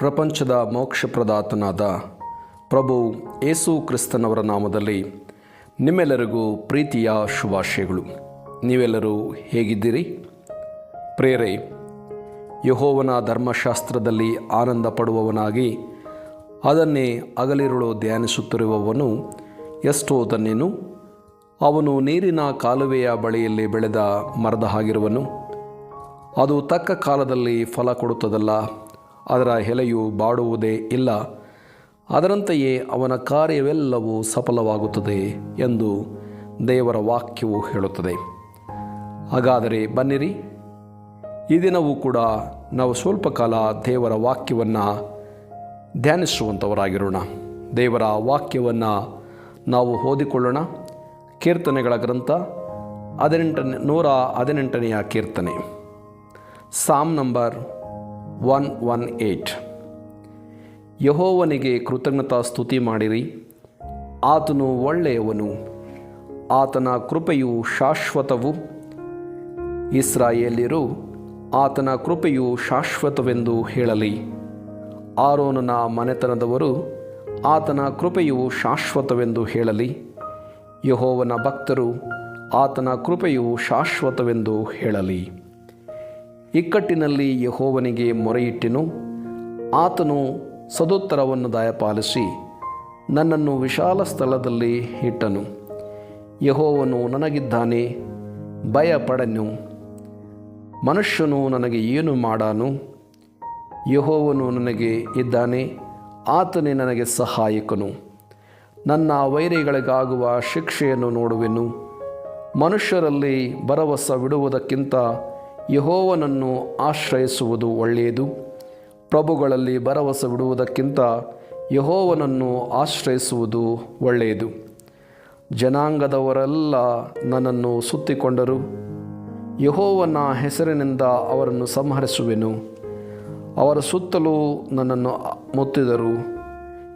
ಪ್ರಪಂಚದ ಮೋಕ್ಷಪ್ರದಾತನಾದ ಪ್ರಭು ಯೇಸು ಕ್ರಿಸ್ತನವರ ನಾಮದಲ್ಲಿ ನಿಮ್ಮೆಲ್ಲರಿಗೂ ಪ್ರೀತಿಯ ಶುಭಾಶಯಗಳು. ನೀವೆಲ್ಲರೂ ಹೇಗಿದ್ದೀರಿ? ಪ್ರೇರೆ, ಯೆಹೋವನ ಧರ್ಮಶಾಸ್ತ್ರದಲ್ಲಿ ಆನಂದ ಪಡುವವನಾಗಿ ಅದನ್ನೇ ಹಗಲಿರುಳು ಧ್ಯಾನಿಸುತ್ತಿರುವವನು ಎಷ್ಟೋ ಧನ್ಯನು. ಅವನು ನೀರಿನ ಕಾಲುವೆಯ ಬಳಿಯಲ್ಲಿ ಬೆಳೆದ ಮರದ ಹಾಗಿರುವನು. ಅದು ತಕ್ಕ ಕಾಲದಲ್ಲಿ ಫಲ ಕೊಡುತ್ತದಲ್ಲ, ಅದರ ಎಲೆಯು ಬಾಡುವುದೇ ಇಲ್ಲ. ಅದರಂತೆಯೇ ಅವನ ಕಾರ್ಯವೆಲ್ಲವೂ ಸಫಲವಾಗುತ್ತದೆ ಎಂದು ದೇವರ ವಾಕ್ಯವು ಹೇಳುತ್ತದೆ. ಹಾಗಾದರೆ ಬನ್ನಿರಿ, ಈ ದಿನವೂ ಕೂಡ ನಾವು ಸ್ವಲ್ಪ ಕಾಲ ದೇವರ ವಾಕ್ಯವನ್ನು ಧ್ಯಾನಿಸುವಂಥವರಾಗಿರೋಣ. ದೇವರ ವಾಕ್ಯವನ್ನು ನಾವು ಓದಿಕೊಳ್ಳೋಣ. ಕೀರ್ತನೆಗಳ ಗ್ರಂಥ 118ನೆಯ ಕೀರ್ತನೆ, ಸಾಮ್ ನಂಬರ್ 118. ಯೆಹೋವನಿಗೆ ಕೃತಜ್ಞತಾ ಸ್ತುತಿ ಮಾಡಿರಿ, ಆತನು ಒಳ್ಳೆಯವನು, ಆತನ ಕೃಪೆಯು ಶಾಶ್ವತವು. ಇಸ್ರಾಯೇಲ್ಯರು ಆತನ ಕೃಪೆಯು ಶಾಶ್ವತವೆಂದು ಹೇಳಲಿ. ಆರೋನನ ಮನೆತನದವರು ಆತನ ಕೃಪೆಯು ಶಾಶ್ವತವೆಂದು ಹೇಳಲಿ. ಯೆಹೋವನ ಭಕ್ತರು ಆತನ ಕೃಪೆಯು ಶಾಶ್ವತವೆಂದು ಹೇಳಲಿ. ಇಕ್ಕಟ್ಟಿನಲ್ಲಿ ಯೆಹೋವನಿಗೆ ಮೊರೆಯಿಟ್ಟೆನು, ಆತನು ಸದುತ್ತರವನ್ನು ದಯಪಾಲಿಸಿ ನನ್ನನ್ನು ವಿಶಾಲ ಸ್ಥಳದಲ್ಲಿ ಇಟ್ಟನು. ಯೆಹೋವನು ನನಗಿದ್ದಾನೆ, ಭಯಪಡನು. ಮನುಷ್ಯನು ನನಗೆ ಏನು ಮಾಡಾನು? ಯೆಹೋವನು ನನಗೆ ಇದ್ದಾನೆ, ಆತನೇ ನನಗೆ ಸಹಾಯಕನು. ನನ್ನ ವೈರಿಗಳಿಗಾಗುವ ಶಿಕ್ಷೆಯನ್ನು ನೋಡುವೆನು. ಮನುಷ್ಯರಲ್ಲಿ ಭರವಸವಿಡುವುದಕ್ಕಿಂತ ಯೆಹೋವನನ್ನು ಆಶ್ರಯಿಸುವುದು ಒಳ್ಳೆಯದು. ಪ್ರಭುಗಳಲ್ಲಿ ಭರವಸವಿಡುವುದಕ್ಕಿಂತ ಯೆಹೋವನನ್ನು ಆಶ್ರಯಿಸುವುದು ಒಳ್ಳೆಯದು. ಜನಾಂಗದವರೆಲ್ಲ ನನ್ನನ್ನು ಸುತ್ತಿಕೊಂಡರು, ಯೆಹೋವನ ಹೆಸರಿನಿಂದ ಅವರನ್ನು ಸಂಹರಿಸುವೆನು. ಅವರ ಸುತ್ತಲೂ ನನ್ನನ್ನು ಮುತ್ತಿದರು,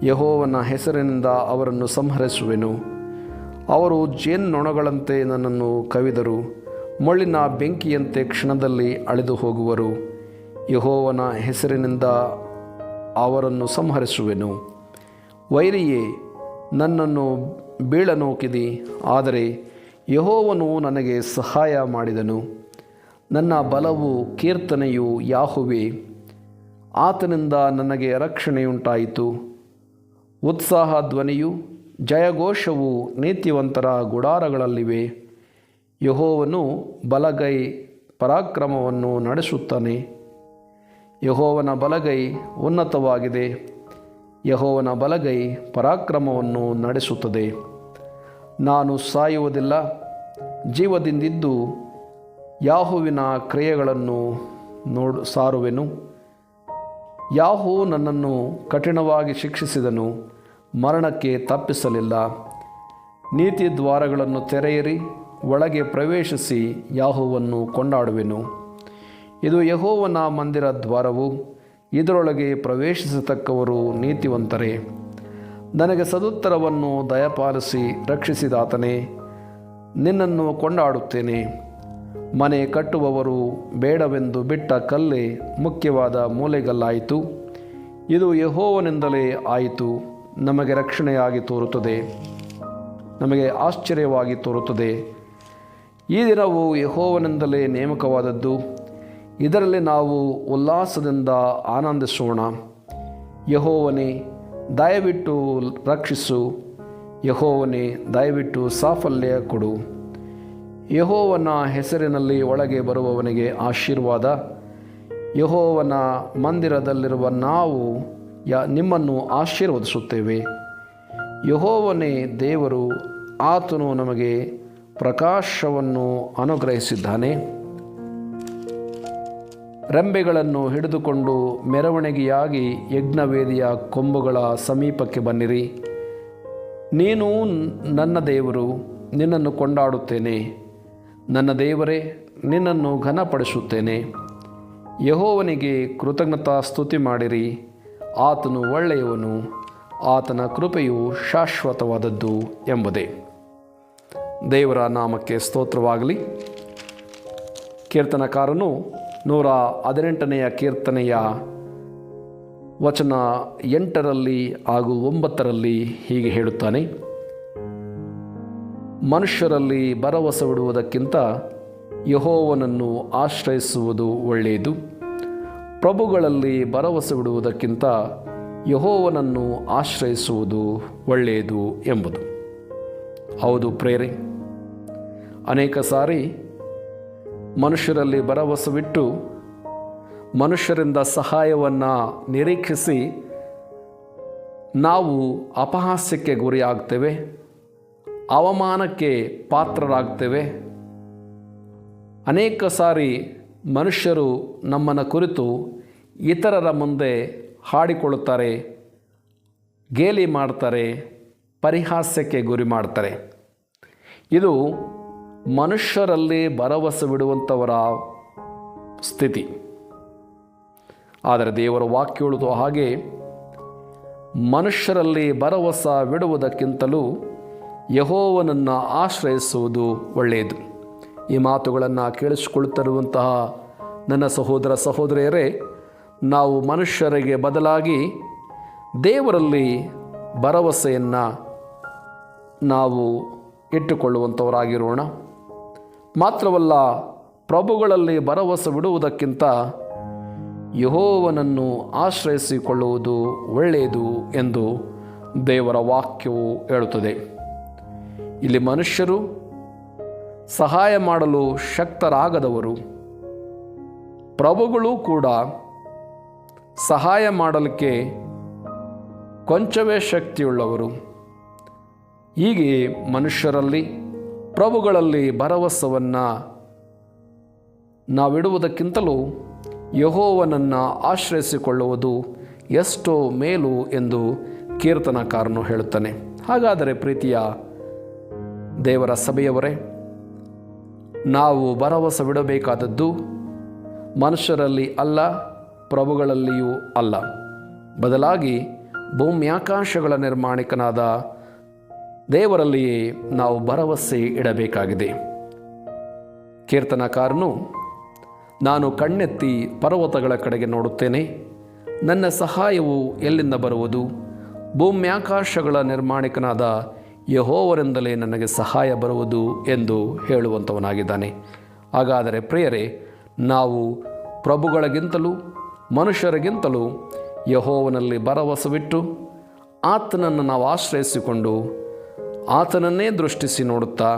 ಯೆಹೋವನ ಹೆಸರಿನಿಂದ ಅವರನ್ನು ಸಂಹರಿಸುವೆನು. ಅವರು ಜೇನ್ನೊಣಗಳಂತೆ ನನ್ನನ್ನು ಕವಿದರು, ಮುಳ್ಳಿನ ಬೆಂಕಿಯಂತೆ ಕ್ಷಣದಲ್ಲಿ ಅಳಿದು ಹೋಗುವರು. ಯೆಹೋವನ ಹೆಸರಿನಿಂದ ಅವರನ್ನು ಸಂಹರಿಸುವೆನು. ವೈರಿಯೇ, ನನ್ನನ್ನು ಬೀಳನೋಕಿದಿ, ಆದರೆ ಯೆಹೋವನು ನನಗೆ ಸಹಾಯ ಮಾಡಿದನು. ನನ್ನ ಬಲವು ಕೀರ್ತನೆಯು ಯಾಹುವೇ, ಆತನಿಂದ ನನಗೆ ರಕ್ಷಣೆಯುಂಟಾಯಿತು. ಉತ್ಸಾಹ ಧ್ವನಿಯು ಜಯಘೋಷವು ನೀತಿವಂತರ ಗುಡಾರಗಳಲ್ಲಿವೆ. ಯೆಹೋವನು ಬಲಗೈ ಪರಾಕ್ರಮವನ್ನು ನಡೆಸುತ್ತಾನೆ. ಯೆಹೋವನ ಬಲಗೈ ಉನ್ನತವಾಗಿದೆ, ಯೆಹೋವನ ಬಲಗೈ ಪರಾಕ್ರಮವನ್ನು ನಡೆಸುತ್ತದೆ. ನಾನು ಸಾಯುವುದಿಲ್ಲ, ಜೀವದಿಂದಿದ್ದು ಯಾಹುವಿನ ಕ್ರಿಯೆಗಳನ್ನು ಸಾರುವೆನು. ಯಾಹೂ ನನ್ನನ್ನು ಕಠಿಣವಾಗಿ ಶಿಕ್ಷಿಸಿದನು, ಮರಣಕ್ಕೆ ತಪ್ಪಿಸಲಿಲ್ಲ. ನೀತಿ ದ್ವಾರಗಳನ್ನು ತೆರೆಯಿರಿ, ಒಳಗೆ ಪ್ರವೇಶಿಸಿ ಯಾಹುವನ್ನು ಕೊಂಡಾಡುವೆನು. ಇದು ಯೆಹೋವನ ಮಂದಿರ ದ್ವಾರವು, ಇದರೊಳಗೆ ಪ್ರವೇಶಿಸತಕ್ಕವರು ನೀತಿವಂತರೇ. ನನಗೆ ಸದುತ್ತರವನ್ನು ದಯಪಾಲಿಸಿ ರಕ್ಷಿಸಿದಾತನೇ, ನಿನ್ನನ್ನು ಕೊಂಡಾಡುತ್ತೇನೆ. ಮನೆ ಕಟ್ಟುವವರು ಬೇಡವೆಂದು ಬಿಟ್ಟ ಕಲ್ಲೇ ಮುಖ್ಯವಾದ ಮೂಲೆಗಲ್ಲಾಯಿತು. ಇದು ಯೆಹೋವನಿಂದಲೇ ಆಯಿತು. ನಮಗೆ ರಕ್ಷಣೆಯಾಗಿ ತೋರುತ್ತದೆ, ನಮಗೆ ಆಶ್ಚರ್ಯವಾಗಿ ತೋರುತ್ತದೆ. ಈ ದಿನವು ಯೆಹೋವನಿಂದಲೇ ನೇಮಕವಾದದ್ದು, ಇದರಲ್ಲಿ ನಾವು ಉಲ್ಲಾಸದಿಂದ ಆನಂದಿಸೋಣ. ಯೆಹೋವನೇ, ದಯವಿಟ್ಟು ರಕ್ಷಿಸು. ಯೆಹೋವನೇ, ದಯವಿಟ್ಟು ಸಾಫಲ್ಯ ಕೊಡು. ಯೆಹೋವನ ಹೆಸರಿನಲ್ಲಿ ಒಳಗೆ ಬರುವವನಿಗೆ ಆಶೀರ್ವಾದ. ಯೆಹೋವನ ಮಂದಿರದಲ್ಲಿರುವ ನಾವು ನಿಮ್ಮನ್ನು ಆಶೀರ್ವದಿಸುತ್ತೇವೆ. ಯೆಹೋವನೇ ದೇವರು, ಆತನು ನಮಗೆ ಪ್ರಕಾಶವನ್ನು ಅನುಗ್ರಹಿಸಿದ್ದಾನೆ. ರೆಂಬೆಗಳನ್ನು ಹಿಡಿದುಕೊಂಡು ಮೆರವಣಿಗೆಯಾಗಿ ಯಜ್ಞವೇದಿಯ ಕೊಂಬುಗಳ ಸಮೀಪಕ್ಕೆ ಬನ್ನಿರಿ. ನೀನು ನನ್ನ ದೇವರು, ನಿನ್ನನ್ನು ಕೊಂಡಾಡುತ್ತೇನೆ. ನನ್ನ ದೇವರೇ, ನಿನ್ನನ್ನು ಘನಪಡಿಸುತ್ತೇನೆ. ಯೆಹೋವನಿಗೆ ಕೃತಜ್ಞತಾ ಸ್ತುತಿ ಮಾಡಿರಿ, ಆತನು ಒಳ್ಳೆಯವನು, ಆತನ ಕೃಪೆಯು ಶಾಶ್ವತವಾದದ್ದು ಎಂಬುದೇ. ದೇವರ ನಾಮಕ್ಕೆ ಸ್ತೋತ್ರವಾಗಲಿ. ಕೀರ್ತನಕಾರನು 118ನೆಯ ಕೀರ್ತನೆಯ ವಚನ 8 ಹಾಗೂ 9 ಹೀಗೆ ಹೇಳುತ್ತಾನೆ, ಮನುಷ್ಯರಲ್ಲಿ ಭರವಸವಿಡುವುದಕ್ಕಿಂತ ಯೆಹೋವನನ್ನು ಆಶ್ರಯಿಸುವುದು ಒಳ್ಳೆಯದು. ಪ್ರಭುಗಳಲ್ಲಿ ಭರವಸವಿಡುವುದಕ್ಕಿಂತ ಯೆಹೋವನನ್ನು ಆಶ್ರಯಿಸುವುದು ಒಳ್ಳೆಯದು ಎಂಬುದು. ಹೌದು ಪ್ರೇರೆ, ಅನೇಕ ಸಾರಿ ಮನುಷ್ಯರಲ್ಲಿ ಭರವಸವಿಟ್ಟು ಮನುಷ್ಯರಿಂದ ಸಹಾಯವನ್ನು ನಿರೀಕ್ಷಿಸಿ ನಾವು ಅಪಹಾಸ್ಯಕ್ಕೆ ಗುರಿಯಾಗ್ತೇವೆ, ಅವಮಾನಕ್ಕೆ ಪಾತ್ರರಾಗ್ತೇವೆ. ಅನೇಕ ಸಾರಿ ಮನುಷ್ಯರು ನಮ್ಮನ್ನು ಕುರಿತು ಇತರರ ಮುಂದೆ ಹಾಡಿಕೊಳ್ಳುತ್ತಾರೆ, ಗೇಲಿ ಮಾಡ್ತಾರೆ, ಪರಿಹಾಸ್ಯಕ್ಕೆ ಗುರಿ ಮಾಡ್ತಾರೆ. ಇದು ಮನುಷ್ಯರಲ್ಲಿ ಭರವಸವಿಡುವಂಥವರ ಸ್ಥಿತಿ. ಆದರೆ ದೇವರ ವಾಕ್ಯ ಹೇಳುವ ಹಾಗೆ ಮನುಷ್ಯರಲ್ಲಿ ಭರವಸವಿಡುವುದಕ್ಕಿಂತಲೂ ಯೆಹೋವನನ್ನು ಆಶ್ರಯಿಸುವುದು ಒಳ್ಳೆಯದು. ಈ ಮಾತುಗಳನ್ನು ಕೇಳಿಸಿಕೊಳ್ಳುತ್ತಿರುವಂತಹ ನನ್ನ ಸಹೋದರ ಸಹೋದರಿಯರೇ, ನಾವು ಮನುಷ್ಯರಿಗೆ ಬದಲಾಗಿ ದೇವರಲ್ಲಿ ಭರವಸೆಯನ್ನು ನಾವು ಇಟ್ಟುಕೊಳ್ಳುವಂಥವರಾಗಿರೋಣ. ಮಾತ್ರವಲ್ಲ, ಪ್ರಭುಗಳಲ್ಲಿ ಭರವಸವಿಡುವುದಕ್ಕಿಂತ ಯೆಹೋವನನ್ನು ಆಶ್ರಯಿಸಿಕೊಳ್ಳುವುದು ಒಳ್ಳೆಯದು ಎಂದು ದೇವರ ವಾಕ್ಯವು ಹೇಳುತ್ತದೆ. ಇಲ್ಲಿ ಮನುಷ್ಯರು ಸಹಾಯ ಮಾಡಲು ಶಕ್ತರಾಗದವರು, ಪ್ರಭುಗಳು ಕೂಡ ಸಹಾಯ ಮಾಡಲಿಕ್ಕೆ ಕೊಂಚವೇ ಶಕ್ತಿಯುಳ್ಳವರು. ಹೀಗೆ ಮನುಷ್ಯರಲ್ಲಿ ಪ್ರಭುಗಳಲ್ಲಿ ಭರವಸವನ್ನು ನಾವಿಡುವುದಕ್ಕಿಂತಲೂ ಯೆಹೋವನನ್ನು ಆಶ್ರಯಿಸಿಕೊಳ್ಳುವುದು ಎಷ್ಟೋ ಮೇಲು ಎಂದು ಕೀರ್ತನಕಾರನು ಹೇಳುತ್ತಾನೆ. ಹಾಗಾದರೆ ಪ್ರೀತಿಯ ದೇವರ ಸಭೆಯವರೇ, ನಾವು ಭರವಸವಿಡಬೇಕಾದದ್ದು ಮನುಷ್ಯರಲ್ಲಿ ಅಲ್ಲ, ಪ್ರಭುಗಳಲ್ಲಿಯೂ ಅಲ್ಲ, ಬದಲಾಗಿ ಭೂಮ್ಯಾಕಾಶಗಳ ನಿರ್ಮಾಣಿಕನಾದ ದೇವರಲ್ಲಿಯೇ ನಾವು ಭರವಸೆ ಇಡಬೇಕಾಗಿದೆ. ಕೀರ್ತನಕಾರನು, ನಾನು ಕಣ್ಣೆತ್ತಿ ಪರ್ವತಗಳ ಕಡೆಗೆ ನೋಡುತ್ತೇನೆ, ನನ್ನ ಸಹಾಯವು ಎಲ್ಲಿಂದ ಬರುವುದು? ಭೂಮ್ಯಾಕಾಶಗಳ ನಿರ್ಮಾಣಿಕನಾದ ಯೆಹೋವನಿಂದಲೇ ನನಗೆ ಸಹಾಯ ಬರುವುದು ಎಂದು ಹೇಳುವಂಥವನಾಗಿದ್ದಾನೆ. ಹಾಗಾದರೆ ಪ್ರಿಯರೇ, ನಾವು ಪ್ರಭುಗಳಿಗಿಂತಲೂ ಮನುಷ್ಯರಿಗಿಂತಲೂ ಯೆಹೋವನಲ್ಲಿ ಭರವಸವಿಟ್ಟು ಆತನನ್ನು ನಾವು ಆಶ್ರಯಿಸಿಕೊಂಡು ಆತನನ್ನೇ ದೃಷ್ಟಿಸಿ ನೋಡುತ್ತಾ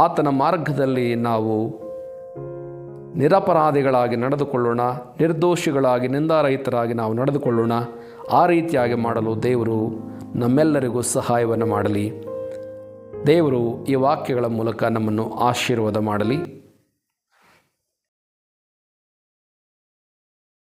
ಆತನ ಮಾರ್ಗದಲ್ಲಿ ನಾವು ನಿರಪರಾಧಿಗಳಾಗಿ ನಡೆದುಕೊಳ್ಳೋಣ, ನಿರ್ದೋಷಿಗಳಾಗಿ ನಿಂದಾರಹಿತರಾಗಿ ನಾವು ನಡೆದುಕೊಳ್ಳೋಣ. ಆ ರೀತಿಯಾಗಿ ಮಾಡಲು ದೇವರು ನಮ್ಮೆಲ್ಲರಿಗೂ ಸಹಾಯವನ್ನು ಮಾಡಲಿ. ದೇವರು ಈ ವಾಕ್ಯಗಳ ಮೂಲಕ ನಮ್ಮನ್ನು ಆಶೀರ್ವಾದ ಮಾಡಲಿ.